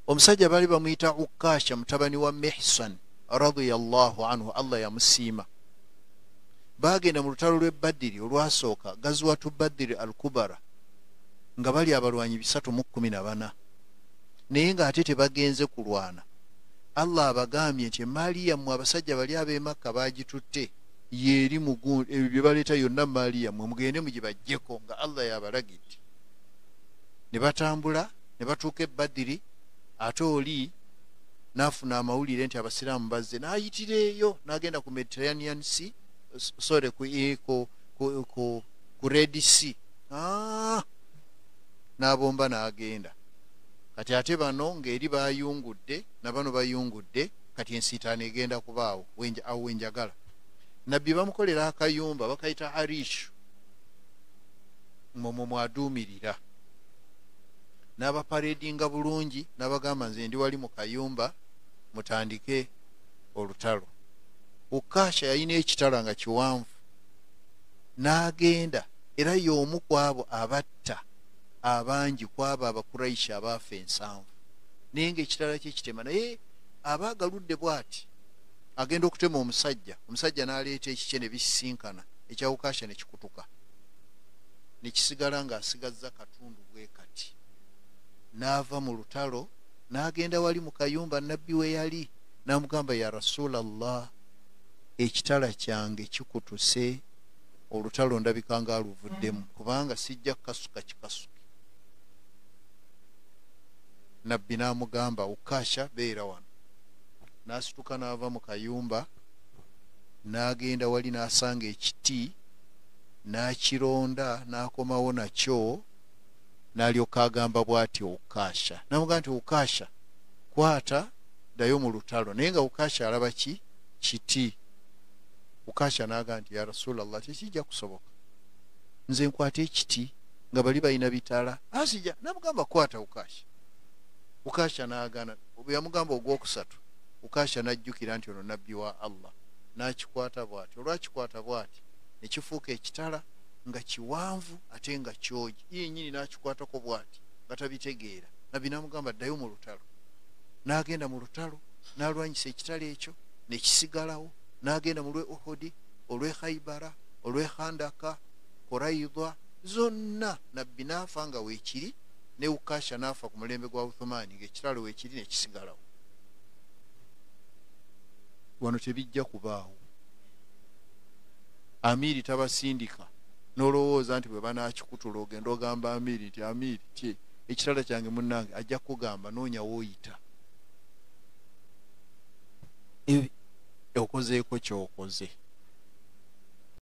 omusajja bali bamuyita Ukasha mutabani wa Mihsan radiyallahu anhu, Allah yamusiima. Bagenda mu lutalo lw'e Badiri olwasooka, Gazwatu Badiri al-Kubara, nga bali abalwanyi 314, naye ng'ate tebagenze kulwana. Allah abagambye nti emaali yammwe abasajja bali ab'e Makka bagitutte, yeri mugundu, ebyo bye baleeta yonna maali yammwe mugende mugibaggyeko, nga Allah yabalagidde. Ne batambula ne batuuka e Badiri, ate oli n'afuna amawulire nti abasiraamu bazze, n'ayitira eyo n'agenda ku Mediterranean Sea, sorry, ku Red Sea, n'abomba n'agenda. Kati ate bano ng'eri bayungudde, na bano bayungudde, kati ensiitaano egenda kubaawo awo wenjagala. Nabbi bamukolera akayumba bakayita Arish, momwo mwaduumirira. N'abaparedinga bulungi, n'abagamba nze ndi wali mu kayumba, mutandike olutalo. Ukasha yalina ekitala nga kiwanvu, n'agenda, era y'omu ku abo abatta abangi kwabo Abakuraishi abaafa 7, naye ng'ekitala kye kitema. Naye abaagaludde bw'ati agenda okutema omusajja n'aleeta ekikye ne bisisinkana, ekya Ukasha ne kikutuka, ne kisigala ng'asigazza katundu bwe kati. N'ava mu lutalo n'agenda wali mu kayumba Nabbi we yali, n'amugamba, ya Rasulallah, ekitala kyange kikutuse, olutalo ndabika nga aluvuddemu, kubanga sijja kukasuka kikasuke. Nabbi n'amugamba, Ukasha beera wano. N'asituka n'ava mu kayumba n'agenda wali n'asanga ekiti, n'akironda n'akomawo nakyo, n'alyoka agamba bw'ati Ukasha. N'amugamba nti Ukasha, kwata ddayo mu lutalo. Naye nga Ukasha alaba kiti. Ukasha n'agamba nti ya Rasulallah, tekijja kusoboka, nze nkwata ekiti nga bali balina bitala, asija. N'amugamba kwata Ukasha. Ukasha n'agaana. Bwe yamugamba ogwokusatu, Ukasha n'ajjukira nti ono Nabbi wa Allah, n'akikwata bw'ati. Olwakikwata bw'ati ne kifuuka ekitala nga kiwanvu ate nga kyogi, yennyini n'akikwatako bw'ati nga tabitegeera. Nabbi n'amugamba ddayo mu lutalo. N'agenda mu lutalo n'alwanyisa ekitala ekyo ne kisigalawo. N'agenda mu lw'e Uhudi, olw'e Khaybara, olw'e Khandaka, Quraidha, zonna Nabbi n'afa nga weekiri, ne Ukasha n'afa ku mulembe gwa Uthmani ng'ekitalo weekiri ne kisigalawo. Wano tebijja kubaawo. Amiri tabasindika n'olowooza nti bwe banaakikutula ogenda ogamba Amiri nti Amiri ki ekitala kyange munnange, ajja kugamba noonya wooyita, okozeeko kyokoze.